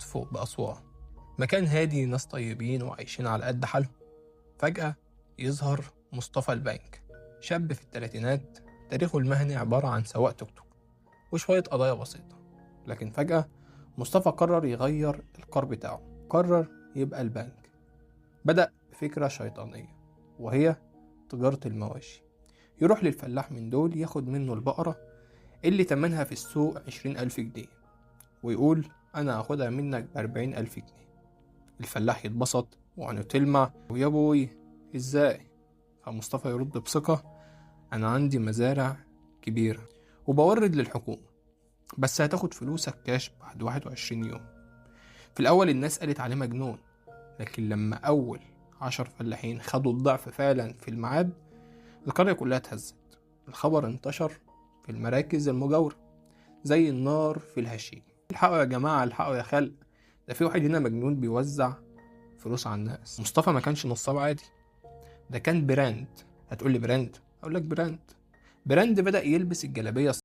فوق بأسوان، مكان هادي، ناس طيبين وعايشين على قد حالهم. فجأة يظهر مصطفى البنك، شاب في الثلاثينات، تاريخه المهني عبارة عن سواق توك توك وشوية قضايا بسيطة. لكن فجأة مصطفى قرر يغير القرار بتاعه، قرر يبقى البنك. بدأ بفكرة شيطانية، وهي تجارة المواشي. يروح للفلاح من دول ياخد منه البقرة اللي تمنها في السوق 20,000 جنيه، ويقول أنا هاخدها منك ب40,000 جنيه. الفلاح يتبسط وعينه تلمع، ويا ابوي ازاي؟ فمصطفى يرد بثقة، أنا عندي مزارع كبيرة وبورد للحكومة، بس هتاخد فلوسك كاش بعد 21 يوم. في الأول الناس قالت عليه مجنون، لكن لما أول 10 فلاحين خدوا الضعف فعلا في الميعاد، القرية كلها اتهزت. الخبر انتشر في المراكز المجاورة زي النار في الهشيم. الحقوا يا جماعة، الحقوا يا خلق، ده في واحد هنا مجنون بيوزع فلوس على الناس. مصطفى ما كانش نصاب عادي، ده كان براند. هتقولي براند؟ أقول لك براند. بدأ يلبس الجلابية